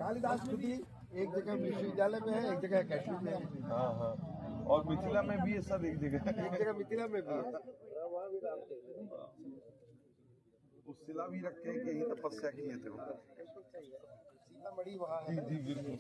कालिदास कृति एक जगह विश्वविद्यालय में है, एक जगह अकेडमी में है। हाँ हाँ, और मिथिला में भी है सब, एक जगह मिथिला में भी है। उस शिला भी रखे हैं कि यही तपस्या किए थे वो। सीतामढ़ी वहाँ है। जी बिल्कुल।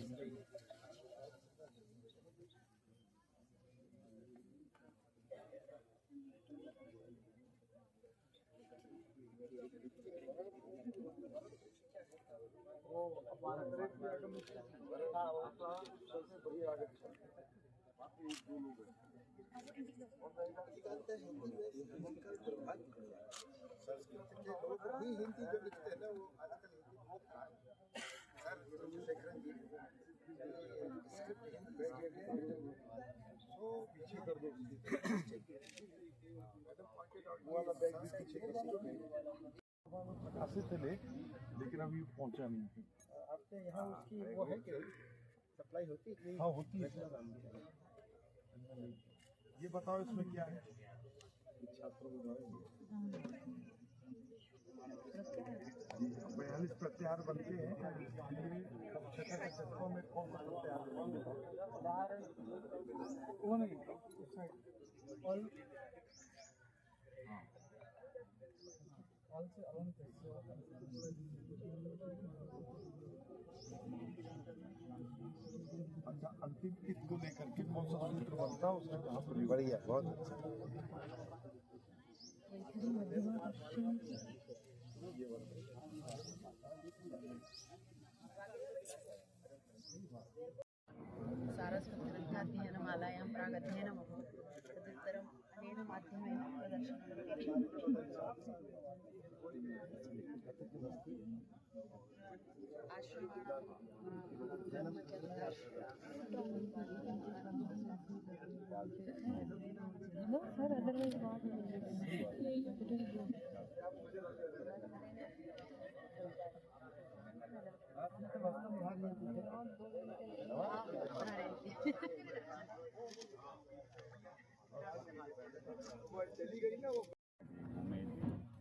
हिंदी जो लिखते हैं ना वो आजकल हिंदी बहुत खराब पीछे कर दो। खासे थे लेकिन अभी पहुंचा नहीं। आपके यहाँ उसकी वो है कि सप्लाई होती है? हाँ होती है। ये बताओ इसमें क्या है? छात्रों को 42 प्रत्याहार बनते हैं। छठों में कौन सा प्रत्याहार वो नहीं अच्छा, अंतिम कित को लेकर के कौन सा सूत्र बनता है उसमें कहाँ पर? बढ़िया, बहुत अच्छा। सारस्वतग्रन्थाध्ययनमालायां प्रागध्ययनमभूत् तदुत्तरम् अनेन माध्यमेन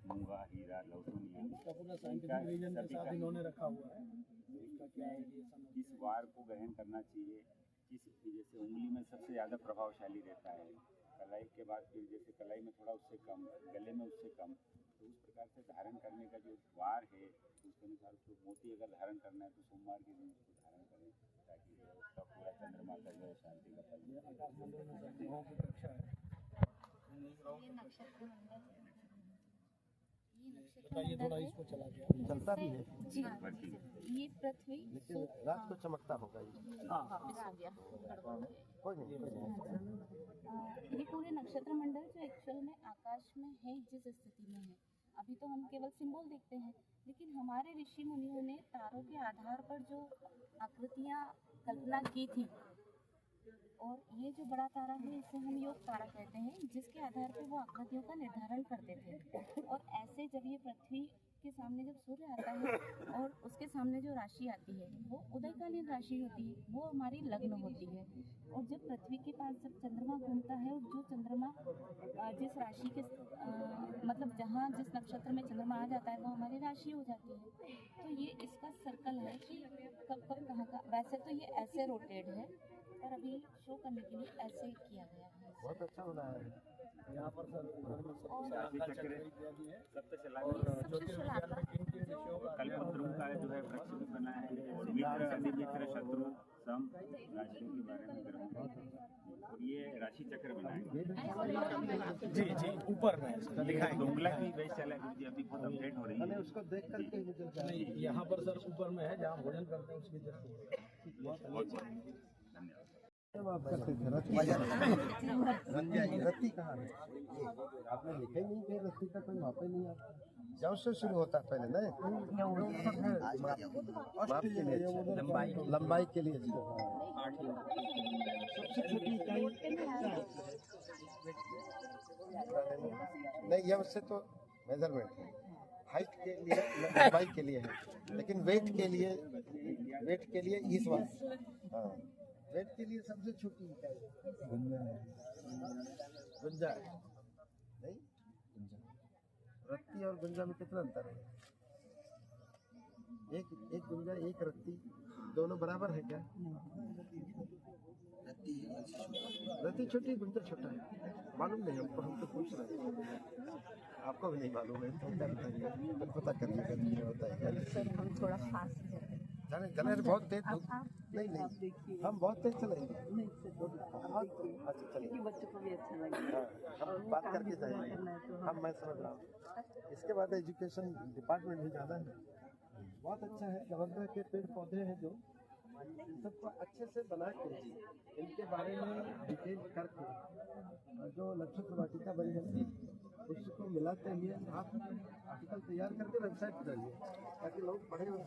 मूंगा, हीरा, लौटूनिया इसका पूरा साइंटिफिक रीजन के साथ इन्होंने रखा हुआ है। इसका क्या है? किस वार को ग्रहण करना चाहिए, किस जैसे उंगली में सबसे ज़्यादा प्रभावशाली रहता है, कलाई के बाद फिर जैसे कलाई में थोड़ा उससे कम, गले में उससे कम, तो उस प्रकार से धारण करने का जो वार है उसके अनुसार उसको मोती अगर धारण करना है तो सोमवार के दिन उसको धारण करें ताकि उसका पूरा चंद्रमा का जो है शांति का फल। बताइए थोड़ा, इसको चला गया चलता भी है जी। ये पृथ्वी लेकिन रात को चमकता होगा ये। वापस आ गया। कोई नहीं। ये पूरे नक्षत्र मंडल जो एक्चुअल में आकाश में है, जिस स्थिति में है, अभी तो हम केवल सिंबल देखते हैं, लेकिन हमारे ऋषि मुनियों ने तारों के आधार पर जो आकृतियाँ कल्पना की थी, और ये जो बड़ा तारा है इसे हम योग तारा कहते हैं, जिसके आधार पर वो आकृतियों का निर्धारण करते थे। और ऐसे जब ये पृथ्वी के सामने जब सूर्य आता है और उसके सामने जो राशि आती है वो उदयकालीन राशि होती है, वो हमारी लग्न होती है। और जब पृथ्वी के पास जब चंद्रमा घूमता है और जो चंद्रमा जिस राशि के मतलब जहाँ जिस नक्षत्र में चंद्रमा आ जाता है वो हमारी राशि हो जाती है। तो ये इसका सर्कल है कि कब कब कहाँ का, वैसे तो ये ऐसे रोटेट है पर अभी शो करने के लिए ऐसे किया गया है। बहुत अच्छा बनाया है। यहाँ पर सर ऊपर में सबसे राशि आकार चक्र दिया गया है सब तो चला और गया। ज्योतिर्विज्ञान में किन विषयों का कल्पद्रुम का जो है वृक्ष भी बना है, और मित्र अधिमित्र शत्रु सम राशियों के बारे में ग्रह, और ये राशि चक्र बना है। जी जी ऊपर में है, दिखाएंगे। डोंगला की बेस चला जी, अभी बहुत अपडेट हो रही है। उसको देख करके मुझे नहीं, यहाँ पर सर ऊपर में है जहाँ भोजन करते हैं उसकी जस्ट बहुत बहुत धन्यवाद। रत्ती कहाँ है? आपने लिखा ही नहीं कि रत्ती का कोई मापा ही नहीं आता। जब से शुरू होता है पहले ना माप के लिए, लंबाई के लिए सबसे छोटी इकाई नहीं, यह उससे तो मेजरमेंट है, हाइट के लिए लंबाई के लिए है, लेकिन वेट के लिए इस बार हाँ वेट के लिए सबसे छोटी इकाई गुंजा है नहीं। रत्ती और गुंजा में कितना अंतर है? एक गुंजा एक रत्ती दोनों बराबर है क्या? रत्ती छोटी गुंजा छोटा है, मालूम नहीं हमको, हम तो पूछ रहे हैं, आपको भी नहीं मालूम है तो क्या बताइए, पता करिएगा होता है। थोड़ा फास्ट चले बहुत तेज नहीं हम बहुत तेज चलेंगे, अच्छा चलिए बच्चों को भी अच्छा लगेगा। हम बात करके जाएंगे हम, मैं समझ रहा हूँ। इसके बाद एजुकेशन डिपार्टमेंट भी जाना है, बहुत अच्छा है। लवंगा के पेड़ पौधे हैं जो सबको अच्छे से बना के इनके बारे में डिटेल करके जो नक्षत्र वाटिका बन जाती है उसको मिलाते हुए आप आर्टिकल तैयार करके वेबसाइट पर डालिए ताकि लोग पढ़े और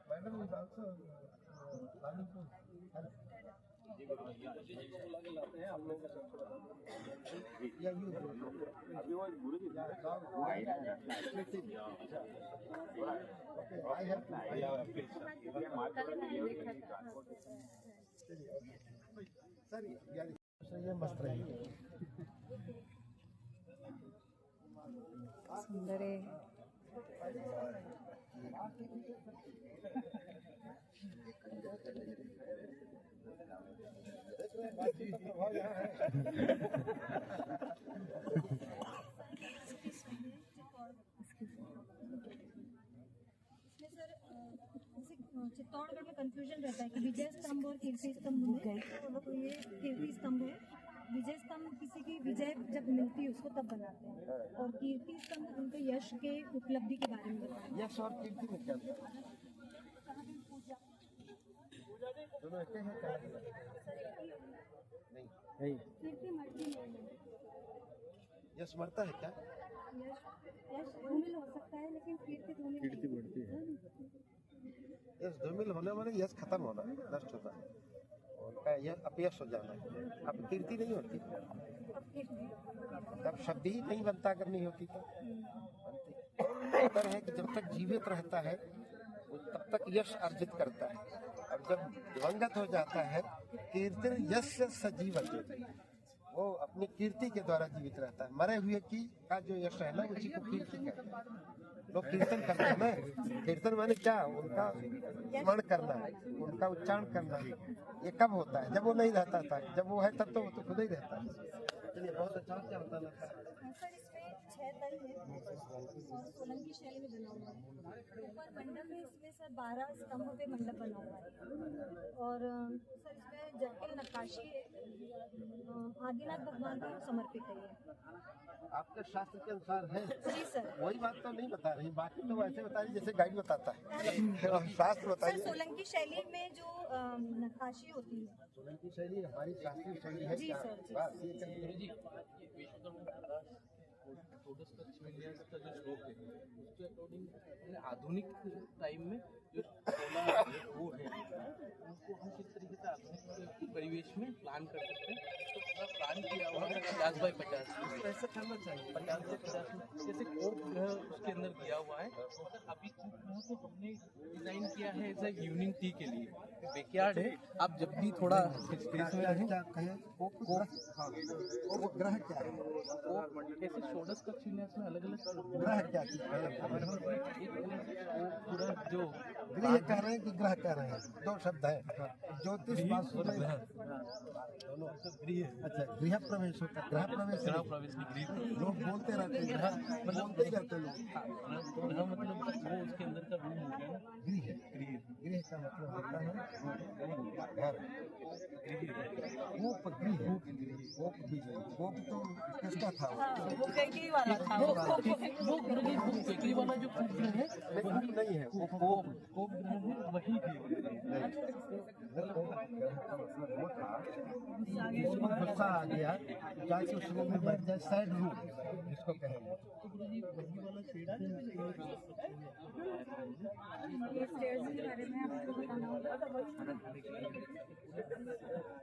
madam is also planning to लाते हैं हम लोग या यू अभी वो गुरु जी वो गाइड है। आई हैव सर ये मस्त रहेगी। सुंदर है। चित्तौड़गढ़ में कंफ्यूजन रहता है कि विजय स्तंभ और कीर्ति स्तंभ में, तो ये कीर्ति स्तंभ है। विजय स्तंभ किसी की विजय जब मिलती है उसको तब बनाते हैं, और कीर्ति स्तंभ उनके यश के उपलब्धि के बारे में बताते हैं। यश और कीर्ति में क्या दोनों एक हैं क्या? नहीं कीर्ति मरती नहीं है, यश मरता है क्या? यश धूमिल हो सकता है लेकिन कीर्ति धूमिल बढ़ती है। यश धूमिल होना माने यश खत्म होना, नष्ट होता है, उनका यह अपयश हो जाना। अब कीर्ति नहीं होती, तब शब्द ही नहीं बनता अगर नहीं होती तो बनती। उत्तर है कि जब तक जीवित रहता है वो तब तक यश अर्जित करता है, और जब दिवंगत हो जाता है कीर्ति यश सजीवत, वो अपनी कीर्ति के द्वारा जीवित रहता है। मरे हुए की का जो यश है ना उसी को कीर्ति कहते हैं। लोग कीर्तन करते हैं ना, कीर्तन माने क्या? उनका स्मरण करना, उनका उच्चारण करना। ये कब होता है? जब वो नहीं रहता था, जब वो है तब तो वो तो खुद ही रहता है। चलिए बहुत अच्छा, क्या बताना था? सर इसमें 6 तल है और सोलंकी शैली में बना हुआ है। ऊपर मंडप है, इसमें सर 12 स्तंभ पे मंडप बना हुआ है, और सर इसमें जटिल नक्काशी है, आदिनाथ भगवान को समर्पित है ये। आपके शास्त्र के अनुसार है? जी सर। वही बात तो नहीं बता रही, बाकी तो वैसे बता रही जैसे गाइड बताता है। और शास्त्र सर बताइए। सोलंकी शैली में जो नक्काशी होती है, सोलंकी शैली हमारी शास्त्रीय शैली है जी क्या? सर, जी बस ये करिए। का जो श्लोक है उसके अकॉर्डिंग आधुनिक टाइम में जो वो है उनको हम किस तरीके से आधुनिक इसमें प्लान कर सकते हैं। तो पूरा प्लान किया हुआ है 50x50, उसको ऐसा करना चाहिए 50x50 में, जैसे कोप ग्रह उसके अंदर दिया हुआ है। सर अभी कोप ग्रह को हमने डिजाइन किया है एज ए इवनिंग टी के लिए, बैकयार्ड है। आप जब भी थोड़ा स्पेस में रहें, क्या कहें ग्रह क्या है? ऐसे षोडश कक्ष में अलग अलग ग्रह क्या चीज है? पूरा जो गृह कह रहे हैं कि ग्रह कह रहे हैं? दो शब्द है, ज्योतिष वास्तु में दोनों। अच्छा, गृह प्रवेश होता है, ग्रह प्रवेश नहीं। लोग बोलते रहते हैं ग्रह, बोलते ही रहते हैं लोग। ग्रह मतलब वो उसके अंदर का रूम हो गया ना। गृह का मतलब होता है घर। गोप गोप तो किसका था? वो कहीं वाला था, वो केकड़ी वाला जो ग्रह है नहीं है, वो कोप ग्रह है, वही वो था जिसको गुस्सा आ गया जाके उस रूम में बैठ जाए, साइड रूम जिसको कहेंगे। बारे में आपको बताना होगा।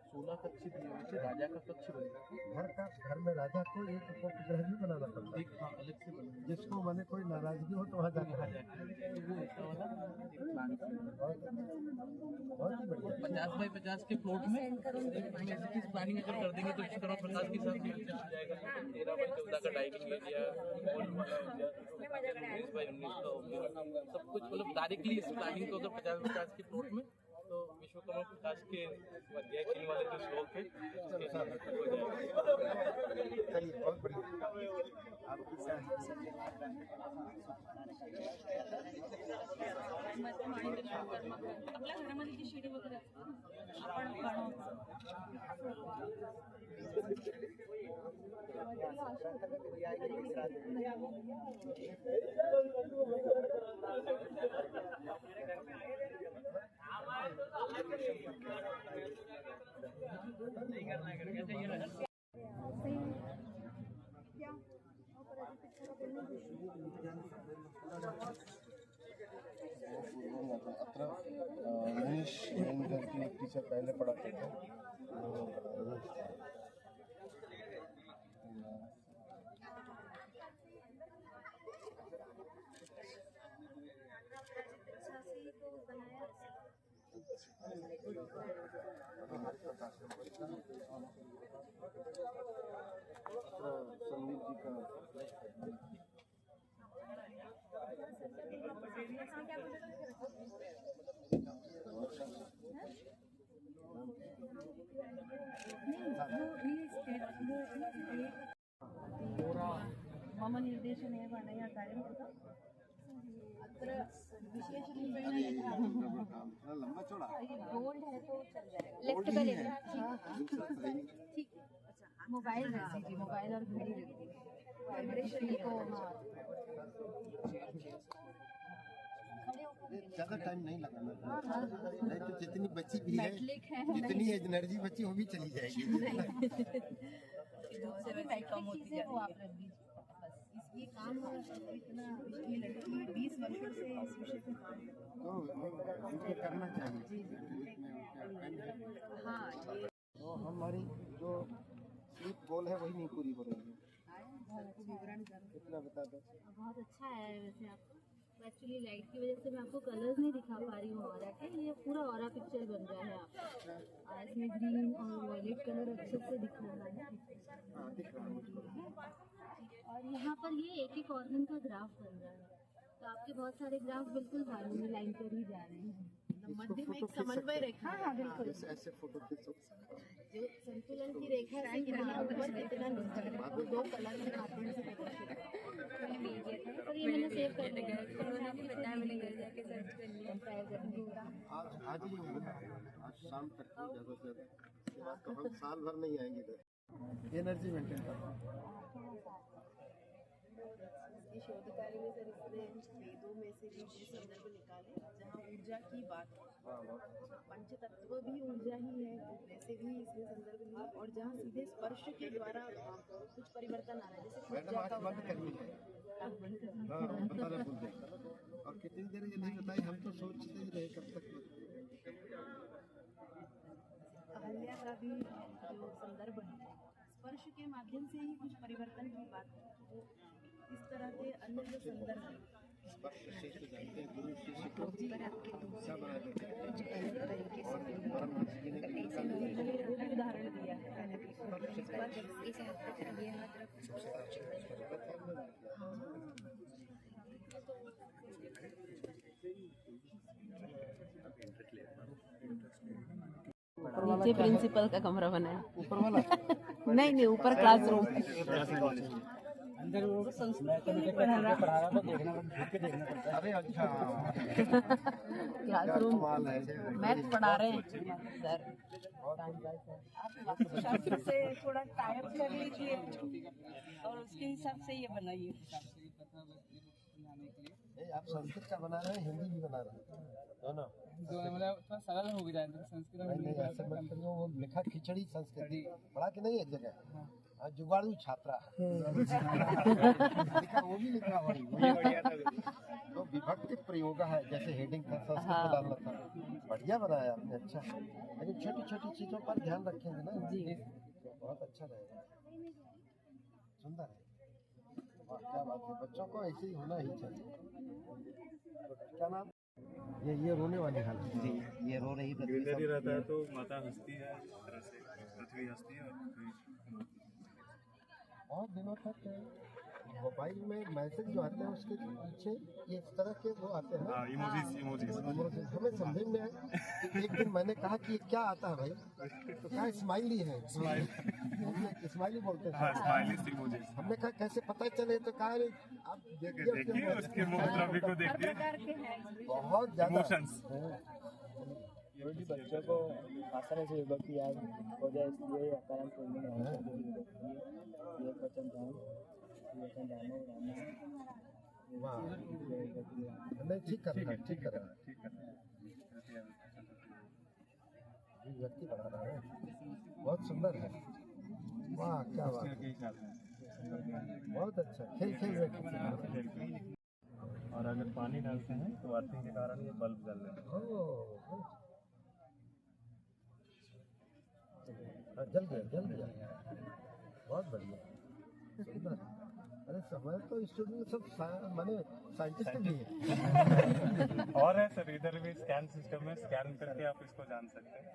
16 कक्ष दिए हुए थे, राजा का कक्ष बनेगा। घर में राजा को एक कोप ग्रह भी बनाना पड़ता है, अलग से बनेगा, जिसको माने कोई नाराजगी हो तो वहाँ जाके वो ऐसा वाला प्लान बहुत ही बढ़िया। 50x50 के प्लॉट में ऐसी प्लानिंग अगर कर देंगे तो विश्वकर्मा प्रकाश के साथ मिल जाएगा। 13x14 का डाइनिंग एरिया, हॉल वाला एरिया, 19x19 का हो गया, सब कुछ मतलब डायरेक्टली इस प्लानिंग को अगर 50x50 के प्लॉट में, तो विश्वकर्मा प्रकाश के अध्याय 3 वाले जो श्लोक है उसके साथ हो जाएगा। चलिए, बहुत बढ़िया। आपकी आपल्या घरामध्ये जी शिडी वगैरे असते आपण मनीष की टीचर पहले पढ़ाते थे। संदीप जी का मम निर्देशनेन अनया कार्यं कृतम्। अत्र विशेषरूपेण लंबा चौड़ा गोल्ड है तो चल जाएगा, लेफ्ट का लेना ठीक। अच्छा, मोबाइल रख दीजिए, मोबाइल और घड़ी रख दीजिए, वाइब्रेशन को। हाँ, ज्यादा टाइम नहीं लगाना, नहीं तो जितनी बची भी है, जितनी एनर्जी बची वो भी चली जाएगी। कम होती है वो आप रख दीजिए। ये काम इतना, ये लड़की 20 वर्षों से इस विषय पे काम कर रही तो इनको करना चाहिए। हाँ, ये तो हमारी जो स्लीप गोल है वही नहीं पूरी हो रही है। विवरण कितना बता दो। बहुत अच्छा है वैसे। आप एक्चुअली लाइट की वजह से मैं आपको कलर्स नहीं दिखा पा रही हूँ ऑरा के, ये पूरा ऑरा पिक्चर बन रहा है आपका। इसमें ग्रीन और वायलेट कलर अच्छे से दिख रहा है। और यहाँ पर ये एक ऑर्गन का ग्राफ बन रहा है, तो आपके बहुत सारे ग्राफ बिल्कुल हार्मोनी लाइन पर ही जा रहे हैं। मध्य में एक समन्वय रेखा। हाँ बिल्कुल, ऐसे फोटो खींचो। जो संतुलन की रेखा है कितना ऊपर कितना नीचे, दो कलर के माध्यम से प्रदर्शित है। और ये मैंने सेव कर लिया है, बताया मैंने घर जाके सर्च कर लिया। कंपेयर करके। आज ही होगा, आज शाम तक ज़्यादा से ज़्यादा, उसके बाद तो हम साल भर नहीं आएंगे इधर। एनर्जी मेंटेन करना। इसकी शोध कार्य में सर इसने वेदों में से भी ये संदर्भ निकाले जहाँ ऊर्जा की बात है। पंचतत्व भी ऊर्जा ही है, वैसे भी इसमें संदर्भ लिया। और जहाँ सीधे स्पर्श के द्वारा कुछ परिवर्तन आ रहा है, जैसे मैडम आज बंद करनी है। हाँ, बताना भूल गए। और कितनी देर ये नहीं बताई, हम तो सोचते ही रहे कब तक। अहल्या का भी जो संदर्भ है, स्पर्श के माध्यम से ही कुछ परिवर्तन की बात है। वो इस तरह के अन्य जो संदर्भ है, उदाहरण दिया है। नीचे प्रिंसिपल का कमरा बना है, ऊपर वाला नहीं नहीं ऊपर क्लासरूम, अरे अच्छा क्लासरूम कमाल है। मैथ पढ़ा रहे हैं सर। आप वास्तुशास्त्र से थोड़ा टाइप कर लीजिए और उसके हिसाब से ये बनाइए। आप संस्कृत का बना रहे हैं, हिंदी भी बना रहे हैं, दोनों? मतलब थोड़ा सरल हो गया है संस्कृत में। नहीं ऐसे मत करिए, वो लिखा खिचड़ी संस्कृति पढ़ा कि नहीं एक जगह? हाँ, जुगाड़ू छात्रा लिखा, वो भी लिखा वही तो विभक्ति प्रयोग है, जैसे हेडिंग था संस्कृत में डालना था, बढ़िया बनाया आपने, अच्छा। लेकिन छोटी छोटी चीजों पर ध्यान रखेंगे ना जी, तो बहुत अच्छा रहेगा, सुंदर है। वाह क्या बात है, बच्चों को ऐसे ही होना ही चाहिए। तो क्या नाम? ये रोने वाली हालत जी, ये रो रही ग्रीनरी रहता है तो माता हंसती है, इस तरह से पृथ्वी हंसती है और बहुत दिनों तक मोबाइल में मैसेज जो आते हैं उसके पीछे ये इस तरह के वो आते हैं, इमोजीज हमें समझ में आया। एक दिन मैंने कहा कि ये क्या आता है भाई, तो क्या स्माइली है, स्माइली बोलते हैं, हमने कहा कैसे पता चले, तो कहा आप देखिए उसके मुद्रा को देखिए, बहुत ज्यादा भी बच्चों को आसानी से विभक्ति याद हो जाए, इसलिए कारण पढ़ने में ये वचन वाह नहीं ठीक कर रहा है, ठीक कर रहा है, व्यक्ति बढ़ा रहा है, बहुत सुंदर है। वाह क्या बात है, बहुत अच्छा, खेल खेल में। और अगर पानी डालते हैं तो अर्थिंग के कारण ये बल्ब जल रहे हैं। जल गया, बहुत बढ़िया, सुंदर। अरे समय तो स्टूडेंट सब माने साइंटिस्ट भी है। और है सर, इधर भी स्कैन सिस्टम है, स्कैन करके आप इसको जान सकते हैं।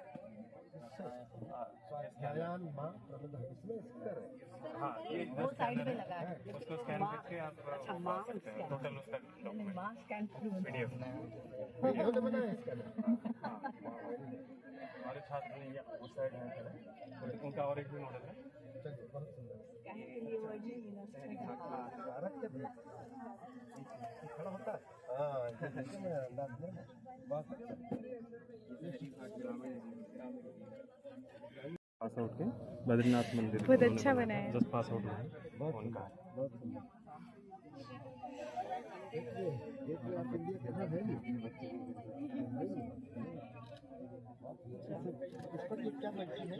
हाँ, ये वो साइड में लगा है, उसको स्कैन करके आप पा सकते हैं टोटल उसका माँ स्कैन पीडीएफ। इन्होंने बनाया इसका हमारे छात्र ये उस साइड है, उनका और एक भी मॉडल है। बहुत सुंदर खड़ा होता है, पास आउट के बद्रीनाथ मंदिर बहुत अच्छा बनाया, जस्ट पास आउट है उनका है। बहुत सुंदर। आप इंडिया कहाँ है इस पर जो क्या बनती है,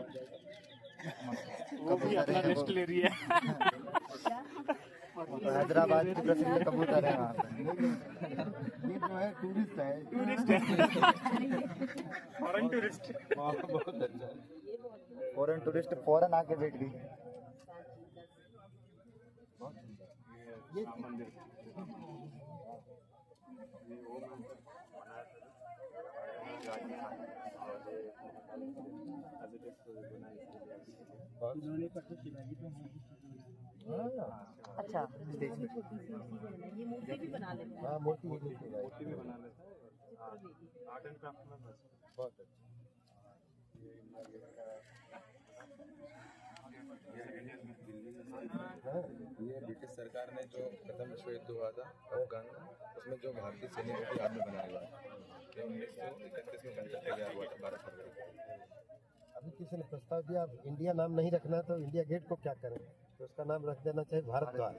वो भी अपना रेस्ट ले रही है। हैदराबाद की प्रसिद्ध कबूतर है वहाँ पे। ये जो है टूरिस्ट फॉरेन टूरिस्ट, बहुत अच्छा, फॉरेन टूरिस्ट फॉरेन आके बैठ गई। ये मंदिर अच्छा ये मूर्ति भी बना लेते हैं, हाँ मोती भी बना लेते हैं, आर्ट एंड क्राफ्ट में बहुत अच्छा। ये ब्रिटिश सरकार ने जो प्रथम विश्व युद्ध हुआ था अफगान में, उसमें जो भारतीय सैनिकों की याद में बनाया गया है, 1931 में कंस्ट्रक्ट किया हुआ था 12 फरवरी को। अभी किसी ने प्रस्ताव दिया इंडिया नाम नहीं रखना तो इंडिया गेट को क्या करें, तो उसका नाम रख देना चाहिए भारत द्वार।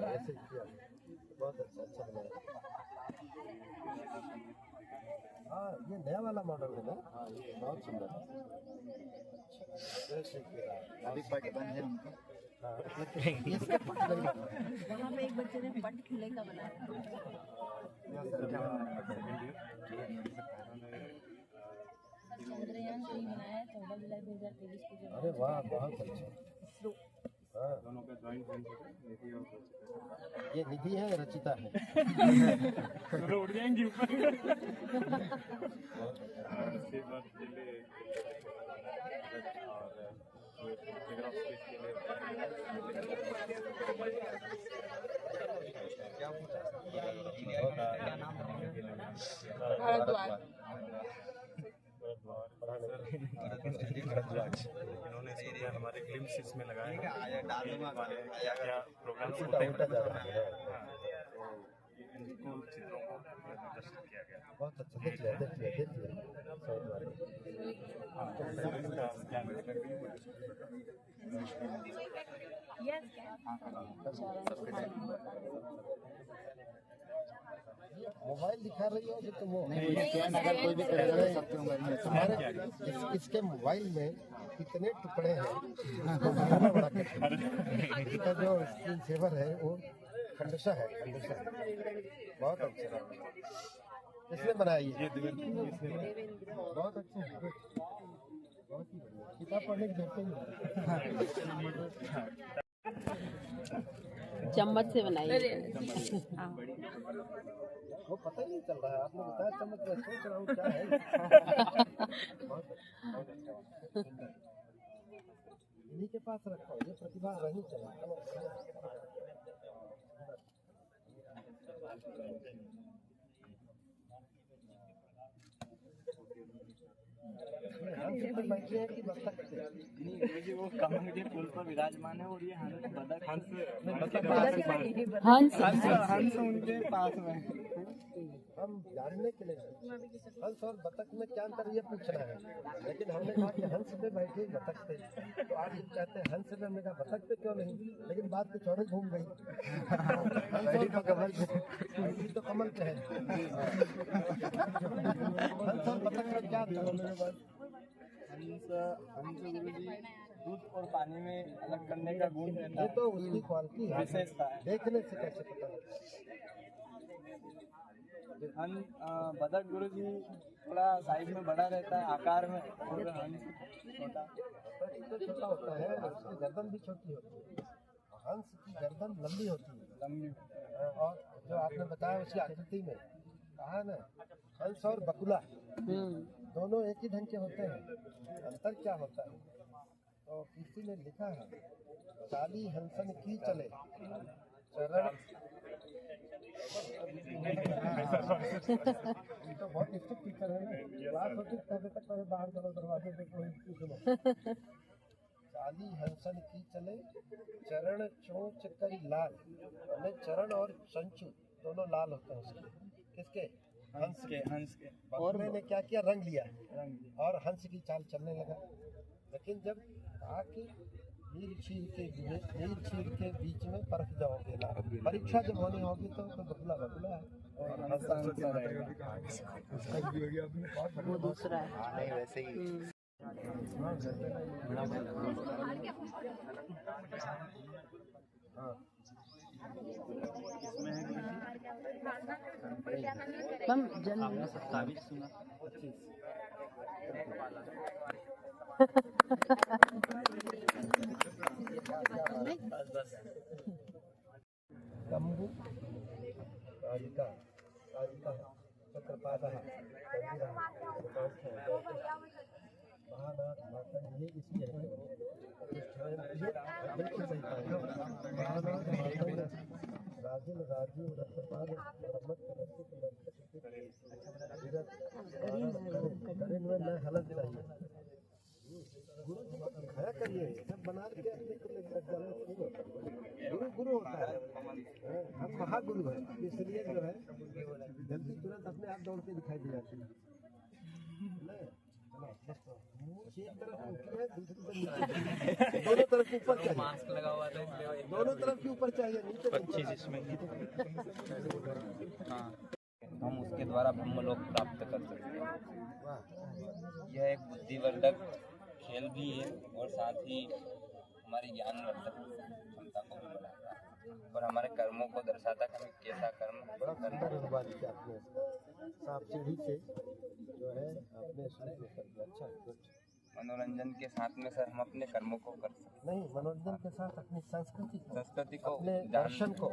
ऐसे किया, बहुत अच्छा बनाया। हाँ ये नया वाला मॉडल है ना, हाँ ये बहुत सुंदर है। अभी पट बंद है उनका। वहाँ पे एक बच्चे ने पट खिले का बनाया। चंद्रयान 3 बनाया है 14 जुलाई 2023 को जो अरे वाह, बहुत अच्छा। हाँ, दोनों का ज्वाइंट वेंचर है, निधि और रचिता। ये निधि है, रचिता है। दोनों उड़ जाएंगी ऊपर। इसके बाद के लिए और फिगर ऑफ स्पीच के लिए इन्होंने इसको हमारे ग्लिम्स इसमें लगाए हैं, हमारे क्या क्या प्रोग्राम्स होते हैं, इनको चित्रों को प्रदर्शित किया गया। बहुत अच्छा, देख लिया। मोबाइल दिखा रही हो तो वो अगर कोई भी करेगा सबके मोबाइल में हमारे इसके मोबाइल में कितने टुकड़े हैं, इसका जो स्क्रीन सेवर है वो खंडशा है, खंडशा बहुत अच्छा। किसने बनाई है? बहुत अच्छा है, बहुत ही बढ़िया। किताब पढ़ने की जरूरत नहीं। चम्मच से बनाई है। वो पता ही नहीं चल रहा है, आपने बताया चम्मच में, सोच रहा हूँ क्या है। बहुत अच्छा। इन्हीं के पास रखो, ये प्रतिभा रही चला। बैठे हैं कि बतख पे? वो कमल के फूल पर विराजमान है और ये हंस उनके पास में। हम जानने के लिए हंस और बतख में क्या अंतर ये पूछना है, लेकिन हमने कहा कि हंस पे बैठे बतख पे, तो आप कहते हैं हंस पे, हमने कहा बतख पे क्यों नहीं, लेकिन बात कुछ और ही घूम गई। हंस तो कमल पे, तो कमल पे है। हंस और बतख में क्या अंतर है? हंस गुरुजी दूध और पानी में अलग करने का गुण देता ये तो उसकी क्वालिटी है, विशेषता है। देखने से कैसे पता लगता है? बतख गुरुजी थोड़ा साइज में बड़ा रहता है आकार में, और हंस छोटा छोटा होता है, उसकी गर्दन भी छोटी होती है। हंस की गर्दन लंबी होती है, लंबी। और जो आपने बताया उसकी आकृति में कहा ना, हंस और बकुला दोनों एक ही ढंग के होते हैं, अंतर क्या होता है? तो किसी ने लिखा है, चाली हंसन की चले चरण। तो बहुत स्ट्रिक्ट टीचर है ना, क्लास होती तब तक पहले बाहर चलो, दरवाजे पे कोई सुनो। चाली हंसन की चले चरण चोंच करी लाल, हमें चरण और चंचू दोनों लाल होते हैं उसके। किसके? हंस के। और मैंने क्या किया, रंग लिया और हंस की चाल चलने लगा। लेकिन जब कहा कि नील छीर के बीच में परख जाओगे ना, परीक्षा जब होनी होगी तो बकुला बकुला है और हंस रहेगा। वो दूसरा है। नहीं वैसे ही। हम जन्म कम्बु कारिका चक्रपादः महानाथ माता, ये इसलिए है बिल्कुल सही कहा। महानाथ माता राजन राजीव रत्नपाल में न हलत चाहिए। खाया करिए, सब बना के गुरु गुरु होता है। हम महागुरु है, इसलिए जो है जल्दी तुरंत अपने आप दौड़ के दिखाई दे जाती है। एक तरफ ऊपर है, दूसरी तरफ नीचे। दोनों तरफ ऊपर चाहिए, मास्क लगा हुआ था, दोनों तरफ के ऊपर चाहिए, नीचे 25 इसमें। हाँ, हम उसके द्वारा ब्रह्मलोक प्राप्त कर सकते हैं। यह एक बुद्धिवर्धक खेल भी है और साथ ही हमारी ज्ञानवर्धक क्षमता को भी बढ़ाता है और हमारे कर्मों को दर्शाता है कि हमें कैसा कर्म बड़ा सुंदर अनुवाद किया आपने। सांप सीढ़ी से जो जो है अपने शुरू में कर दिया। अच्छा, गुड। मनोरंजन के साथ में सर हम अपने कर्मों को कर सकते नहीं, मनोरंजन के साथ अपनी संस्कृति को अपने दर्शन को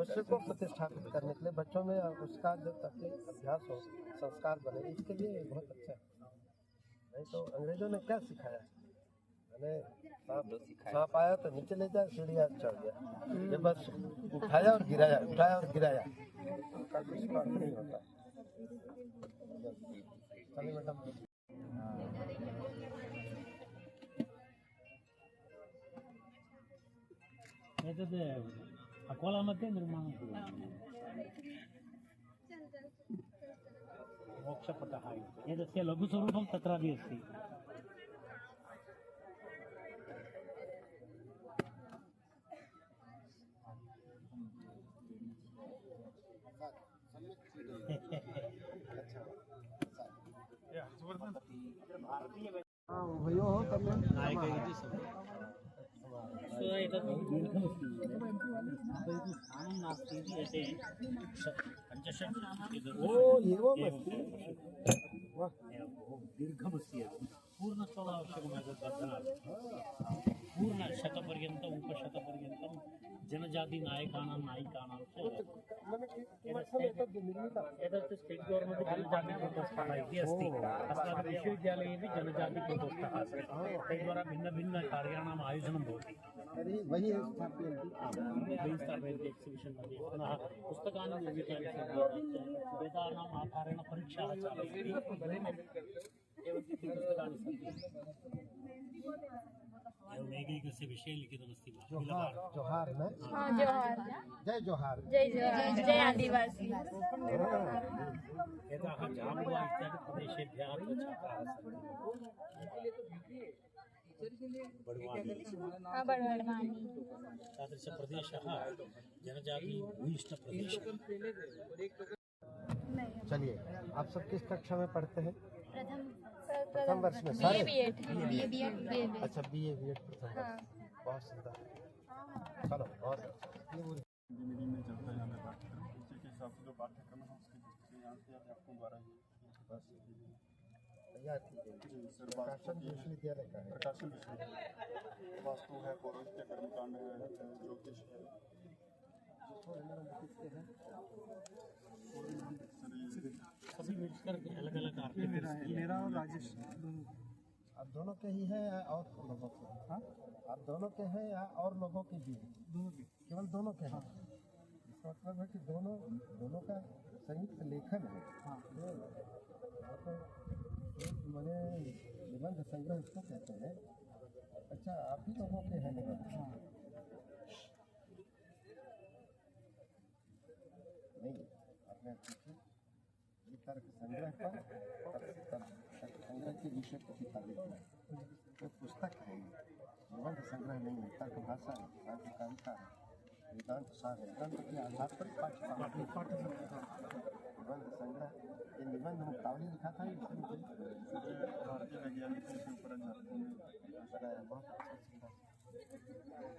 उससे को प्रतिष्ठापित करने के लिए बच्चों में उसका जो ताकि अभ्यास हो, संस्कार बने, इसके लिए बहुत अच्छा है। नहीं तो अंग्रेजों ने क्या सिखाया? मैंने सांप आया तो नीचे ले जाए, सीढ़ियाँ चढ़ गया, ये बस उठाया और गिराया, उठाया और गिराया, उनका कुछ बात नहीं होता। चलिए मैडम, एतद् अकोलामध्ये निर्माणं कुर्वन्ति मोक्षपथः इति। एतस्य लघुस्वरूपं तत्रापि अस्ति। एतत् दीर्घमस्ति, स्थानं नास्ति इति एते पञ्चषट् एवमस्ति, दीर्घमस्ति। पूर्णस्थलं आवश्यकम् एतत् वर्धनार्थं। पूर्णशतपर्यन्तम् उपशतपर्यन्तं जनजातिनायकानां नायिकानां च एतत् स्टेट् गवर्नमेण्ट् जनजातिप्रकोष्ठः इति अस्ति। अस्माकं विश्वविद्यालये अपि जनजातिप्रकोष्ठः अस्ति। तद्वारा भिन्नभिन्नकार्याणाम् आयोजनं भवति। वही स्थापयन्ति एक्सिबिशन् मध्ये। पुनः पुस्तकानि निर्मितानि सन्ति। वेदानाम् आधारेण परीक्षाः चालयन्ति। एवं पुस्तकानि सन्ति। एकैकस्य विषये लिखितमस्ति। जोहार न? हाँ, जोहार। जय जोहार। जय जोहार, जय आदिवासी। यतः झाबुआ इत्यादि प्रदेशेभ्यः छात्राः बड़वानी तादृशप्रदेशः जनजाति भूयिष्ठप्रदेशः। चलिए, आप सब किस कक्षा में पढ़ते हैं? प्रथम वर्ष में सारे? बीए। अच्छा, बीए प्रथम वर्ष। बहुत सुंदर। चलो, बहुत अच्छा। इंजीनियरिंग में चलता है हमें पाठ्यक्रम, उसी के हिसाब से जो पाठ्यक्रम है उसके यहाँ से आपको 12 बस तैयार कीजिए। प्रकाशन विश्वविद्यालय का है। प्रकाशन विश्वविद्यालय वास्तु है, पौरोहित्य, कर्मकांड है, ज्योतिष है। सभी मिलकर अलग अलग आर्टिकल्स। मेरा और राजेश आप दोनों के ही है या और लोगों के? हाँ, आप दोनों के हैं या और लोगों के भी? दोनों के। केवल दोनों के हैं। इसका मतलब है कि दोनों का संयुक्त लेखन है। हाँ, तो मैंने निबंध संग्रह इसको कहते हैं। अच्छा, आप ही लोगों के हैं निबंध? नहीं, आपने पूछा ये तर्क संग्रह पर तर्क संग्रह के विषय को किताबें तो पुस्तक है, निबंध संग्रह नहीं है। तर्क भाषा है, तर्क कविता है, वेदांत सार है। वेदांत के आधार पर निबंध संग्रह, ये निबंध मुक्तावली लिखा था भारतीय वैज्ञानिकों के ऊपर बनाया। बहुत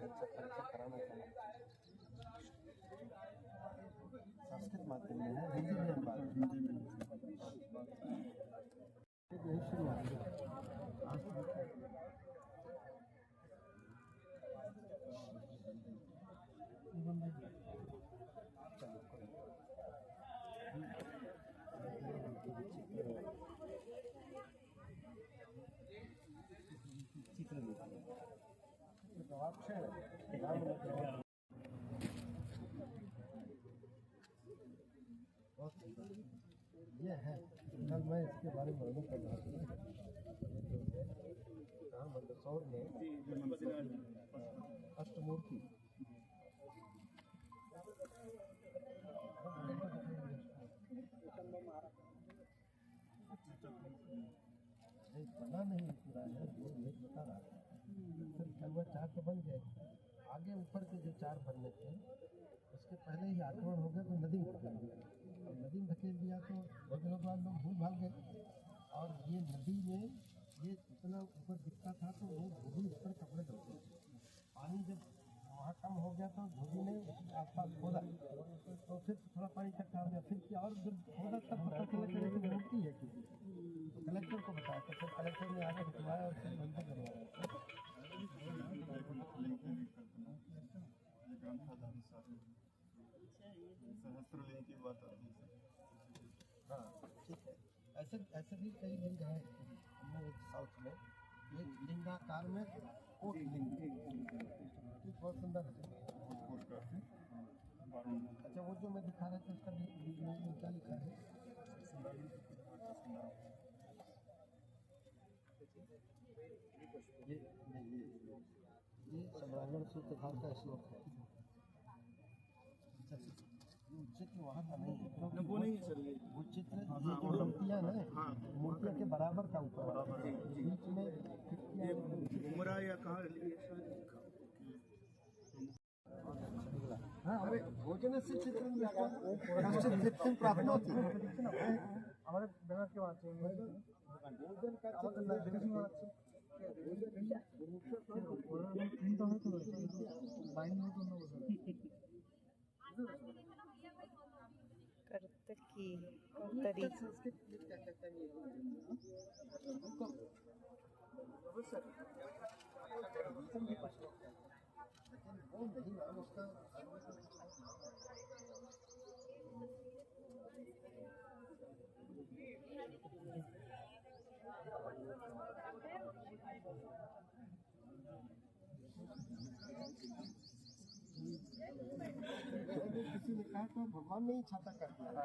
अच्छा परीक्षा कराना चाहिए। संस्कृत माध्यम में है, हिंदी में हम बात यही शुरुआत है। ये है, कल मैं इसके बारे में वर्णन कर रहा था। मंदसौर में अष्टमूर्ति बना नहीं पूरा है, ये बता रहा था। फिर वह 4 तो बन गए, आगे ऊपर के जो 4 बनने थे उसके पहले ही आक्रमण हो गया तो नदी में धकेल दिया। नदी में धकेल दिया तो बहुत दिनों बाद लोग भूल भाग गए, और ये नदी में ये इतना ऊपर दिखता था तो वो धोबी उस पर कपड़े धोते थे। पानी जब वहाँ कम हो गया तो धोबी ने आसपास खोदा तो फिर थोड़ा पानी इकट्ठा हो गया, फिर क्या और जब खोदा तब पता चला कि मूर्ति है किसी। फिर कलेक्टर ने आके रुकवाया और फिर बंद करवाया। सहस्त्रलिंग की बात आती है। हाँ ठीक है, ऐसे ऐसे भी कई लिंग हैं साउथ में, एक लिंगाकार में कोट लिंग बहुत सुंदर है। अच्छा वो जो मैं दिखा रहा था उसका में क्या लिखा है? ये सम्रांगण सूत्र भाग का श्लोक है। चित्र वहाँ का नहीं है, वो नहीं सर, ये वो चित्र ये जो मूर्तियाँ ना, मूर्तियों के बराबर का ऊपर बीच में उमरा या कहाँ हाँ अरे भोजन से चित्र प्राप्त होती है हमारे बिना क्यों आते हैं भोजन का कर्तकी कर्तरी किसी ने कहा तो भगवान ने ही छाता कर दिया।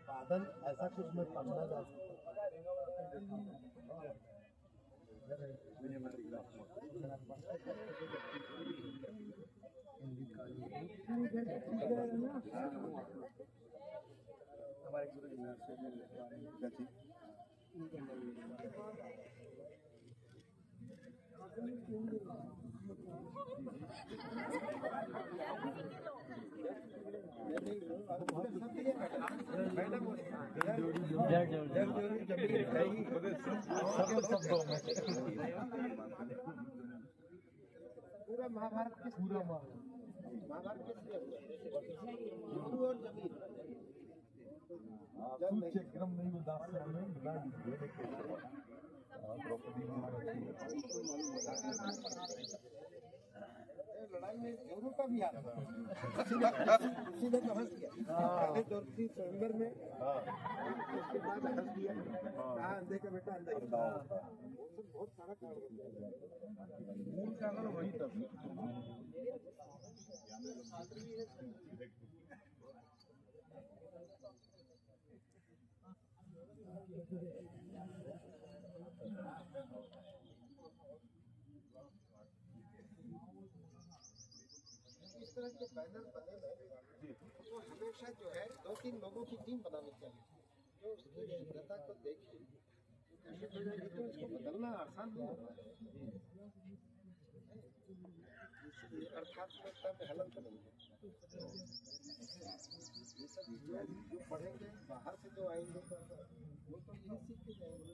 बादल ऐसा कुछ मैं पढ़ना जा हमारे गुरु जी पूरा महाभारत के पूरा महाभारत के गुरु और जमीन क्रम नहीं उदास लड़ाई में जोरों का भी हाथ किसी ने हंस दिया पहले दौड़ती स्वयंवर में उसके बाद हंस दिया कहा अंधे का बेटा अंधे बहुत सारा काम वही तब इस तरह के बैनर बने तो हमेशा जो है 2-3 लोगों की टीम बनानी चाहिए जो उसकी शुद्धता को देखे, तो इसको बदलना आसान नहीं होगा। अर्थात्मकता में हलन करेंगे ये सब जो पढ़ेंगे बाहर से जो आएंगे वो तो यही सीख के जाएंगे।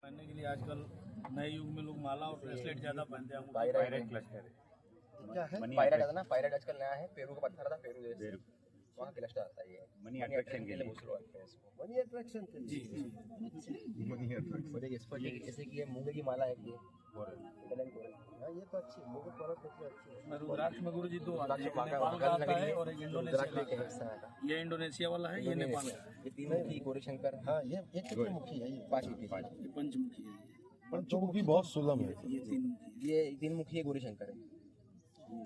पहनने के लिए आजकल नए युग में लोग माला और ब्रेसलेट ज्यादा पहनते हैं। पायरेट क्लस्टर क्या है? पायरेट आता ना, पायरेट आजकल नया है, पेरू का पत्थर था, पेरू जैसे वहाँ क्लस्टर आता है। ये मनी अट्रैक्शन के लिए मनी अट्रैक्शन के लिए और एक स्फटिक जैसे कि ये मूंगे की माला है कि हाँ ये तो अच्छी मुझे परत अच्छी है। रुद्राक्ष में गुरु जी दो आते हैं, नेपाल का आता है और एक इंडोनेशिया का आता है। ये इंडोनेशिया वाला है, ये नेपाल का है। ये 3 मुखी गौरी शंकर। हाँ ये एक कितने मुखी है? ये 5 मुखी, ये पंचमुखी है। पंचमुखी बहुत सुलभ है। ये 3 मुखी, ये 3 मुखी है गौरी शंकर है।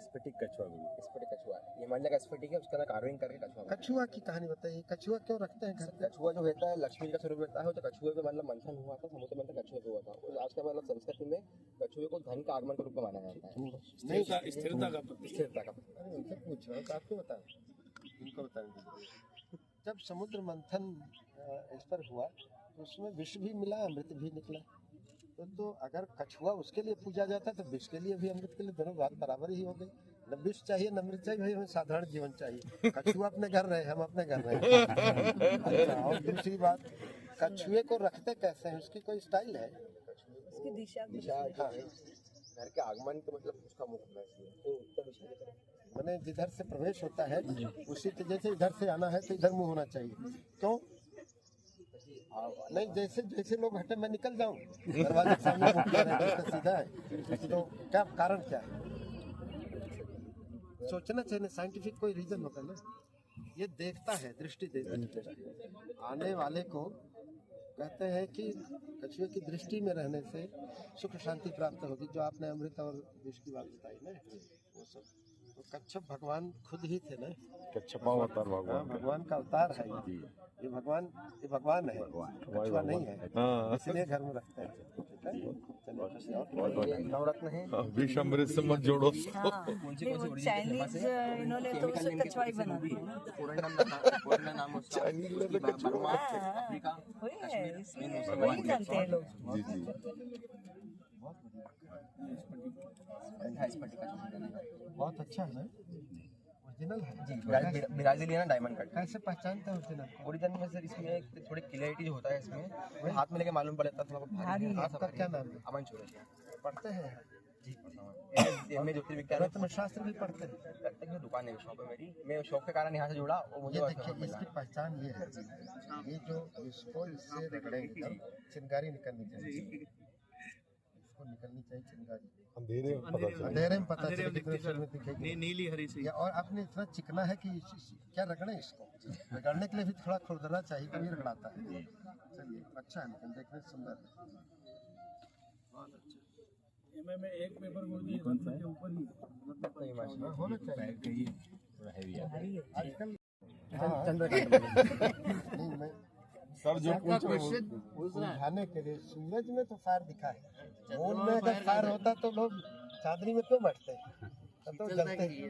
स्फटिक कछुआ स्फटिक कछुआ, ये हिमालय का स्फटिक है, उसका ना कार्विंग करके कछुआ। कछुआ की कहानी बताइए, कछुआ क्यों रखते हैं घर पे? कछुआ जो होता है लक्ष्मी का स्वरूप रहता है, तो कछुए पे मतलब मंथन हुआ था, समुद्र मंथन कछुए पे हुआ था। और आज का मतलब संस्कृति में कछुए को धन का आगमन के रूप में माना जाता है, स्थिरता का प्रतीक। स्थिरता का। अरे उनसे पूछ रहा हूँ, आपको बताएं, उनको बताएंगे। जब समुद्र मंथन इस पर हुआ तो उसमें विष भी मिला, अमृत भी निकला। तो अगर कछुआ उसके लिए पूजा जाता तो विष के लिए भी अमृत के लिए दोनों बात बराबर ही हो गई। न विष चाहिए न अमृत चाहिए, भाई हमें साधारण जीवन चाहिए। कछुआ अपने घर रहे, हम अपने घर रहे। अच्छा, और दूसरी बात, कछुए को रखते कैसे हैं? उसकी कोई स्टाइल है? उसकी दिशा दिशा घर के आगमन के मतलब उसका मुख होना चाहिए, तो उत्तर दिशा की तरफ मैंने जिधर से प्रवेश होता है उसी जैसे इधर से आना है तो इधर मुंह होना चाहिए। क्यों नहीं, जैसे जैसे लोग हटे मैं निकल जाऊं, दरवाजे के सामने मुंह किया है तो सीधा है, तो क्या कारण क्या है? सोचना चाहिए, साइंटिफिक कोई रीजन होता है ना। ये देखता है, दृष्टि देता है। आने वाले को कहते हैं कि कछुए की दृष्टि में रहने से सुख शांति प्राप्त होगी, जो आपने अमृत और विष की बात बताई ना, वो सब तो कच्छप भगवान खुद ही थे ना। कच्छप अवतार भगवान, भगवान का अवतार है ये भगवान है, कछुआ नहीं है, इसलिए घर में रखते हैं। नवरत्न है, विष अमृत से मत जोड़ो। चाइनीज इन्होंने तो उसे कछुआ ही बना दिया। वही जानते हैं लोग। बहुत अच्छा है, ओरिजिनल है जी। Brazilian diamond cut. कैसे पहचानते हैं ओरिजिनल? ओरिजिनल में सर इसमें एक थोड़ी क्लियरिटी जो होता है इसमें, वो हाथ में लेके मालूम पड़ जाता है थोड़ा भारी है। आपका क्या नाम है? अमन चौरसिया। पढ़ते हैं जी, पढ़ता हूँ। मैं ज्योतिर्विज्ञान रत्न शास्त्र भी पढ़ते हैं। दुकान है शॉप है मेरी, मैं शौक के कारण यहाँ से जुड़ा और मुझे ये देखिए इसकी पहचान ये है, ये जो इसको इससे रगड़ेंगे चिंगारी निकलनी चाहिए, इसको निकलनी चाहिए चिंगारी। अंधेरे में पता चले नीली हरी सी। और आपने इतना चिकना है कि क्या रगड़े इसको, रगड़ने के लिए भी थोड़ा खुरदना चाहिए, तभी रगड़ाता है। चलिए अच्छा है, लेकिन देखने सुंदर है, बहुत अच्छा। में एक पेपर गुरुजी रत्न के ऊपर ही होना चाहिए। आजकल नहीं, मैं सर जो उलझाने के लिए सूरज में तो फायर दिखा है, मून में अगर फायर होता तो लोग चांदनी में क्यों बैठते, तब तो जलते ही,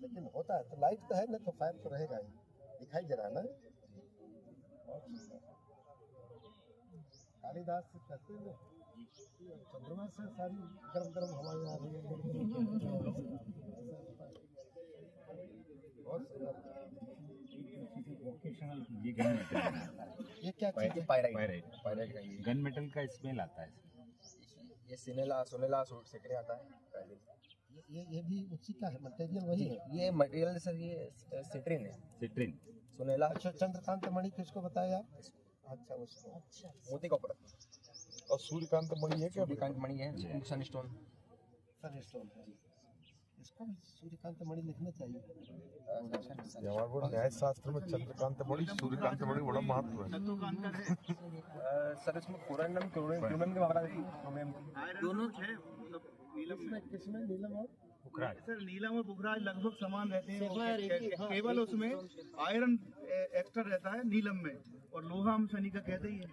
लेकिन होता है तो लाइट तो है ना, तो फायर तो रहेगा ही, दिखाई जरा ना। कालिदास से कहते हैं चंद्रमा से सारी गर्म गर्म हवाएं आ रही है, बहुत सुंदर। ये क्या चीज है? पायराइट का ये गन मेटल का स्मेल आता है। ये सोनेला सेकने आता है। ये भी उसी का है, मटेरियल वही है। ये मटेरियल सर ये सिट्रिन है। सिट्रिन सोनेला। अच्छा, चंद्रकांत मणि किसको बताया आप? अच्छा उसको, अच्छा मोती का ऊपर। और सूर्यकांत मणि है क्या? सूर्यकांत मणि है, सनस्टोन। सनस्टोन इसको भी सूर्यकांत मणि लिखना चाहिए। हमारे न्याय शास्त्र में चंद्रकांत मणि सूर्यकांत मणि बड़ा महत्व है। सर इसमें क्रोमियम के मामला दोनों थे, किसमें नीलम और पुखराज। सर नीलम और पुखराज लगभग समान रहते हैं, केवल उसमें आयरन एक्स्ट्रा रहता है नीलम में, और लोहा हम शनि का कहते ही है।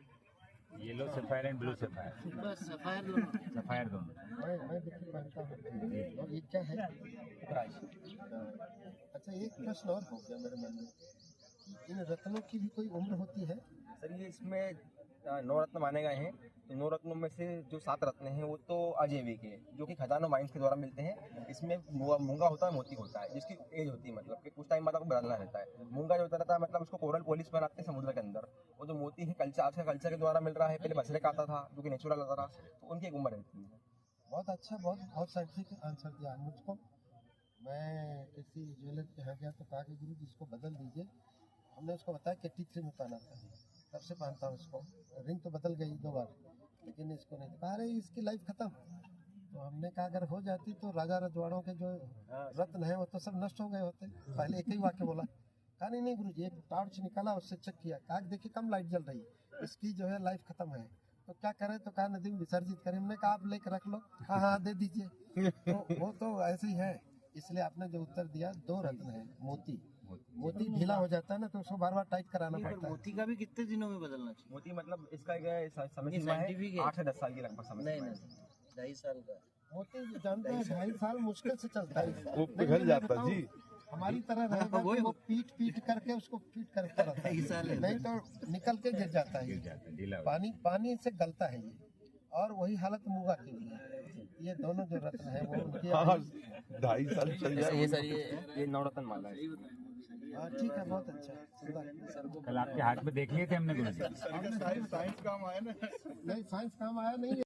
Yellow sapphire and blue sapphire, बस सफायर दोनों। मैं देखिए पहनता हूँ। और ये क्या है? अच्छा, एक प्रश्न और हो गया मेरे मन में, इन रत्नों की भी कोई उम्र होती है? सर ये इसमें 9 रत्न माने गए हैं, तो 9 रत्नों में से जो 7 रत्न हैं वो तो अजैविक है, जो कि खजाना माइंस के द्वारा मिलते हैं। इसमें मूंगा होता है, मोती होता है, जिसकी एज होती है, मतलब कि कुछ टाइम बाद आपको बदलना रहता है। मूंगा जो होता रहता है मतलब उसको कोरल पॉलिश बनाते हैं समुद्र के अंदर। वो जो मोती है कल्चर, आज का कल्चर के द्वारा मिल रहा है, पहले बछड़े का आता था जो कि नेचुरल आता था, तो उनकी एक उम्र रहती है। बहुत अच्छा, बहुत साइंटिफिक आंसर दिया मुझको। मैं किसी ज्वेलर के यहाँ गया तो कहा कि गुरु जी इसको बदल दीजिए। हमने उसको बताया कि T3 में पहना था, तब से पहनता हूँ इसको। रिंग तो बदल गई 2 बार, लेकिन इसको नहीं। कहा रहे इसकी लाइफ खत्म। तो हमने कहा अगर हो जाती तो राजा रजवाड़ों के जो रत्न हैं वो तो सब नष्ट हो गए होते। पहले एक ही वाक्य बोला। कहा नहीं गुरु जी, एक टॉर्च निकाला, उससे चेक किया, कहा देखिए कम लाइट जल रही है, इसकी जो है लाइफ खत्म है, तो क्या करें? तो कहा नदी में विसर्जित करें। हमने कहा आप लेकर रख लो। हाँ दे दीजिए। तो वो तो ऐसे ही है, इसलिए आपने जो उत्तर दिया 2 रत्न है। मोती ढीला हो जाता है ना, तो उसको बार बार टाइट कराना पड़ता है। मोती का भी कितने दिनों में बदलना चाहिए? मोती मतलब इसका समय सीमा है 8 से 10 साल की लगभग समय। नहीं 2.5 साल का मोती जानते हैं 2.5 साल मुश्किल से चलता है, वो पिघल जाता है जी। हमारी तरह रहेगा तो वो पीट करके उसको फिट करके रखता है, नहीं तो निकल के गिर जाता है। पानी से गलता है ये, और वही हालत मूंगा की भी है। ये दोनों जो रत्न है वो उनके 2.5 साल चल जाए। ये सर ये 9 रत्न माला है। हाँ ठीक है, बहुत अच्छा। कल आपके हाथ में देख लिए थे हमने गुरु जी। साइंस काम आया ना? नहीं, साइंस काम आया नहीं।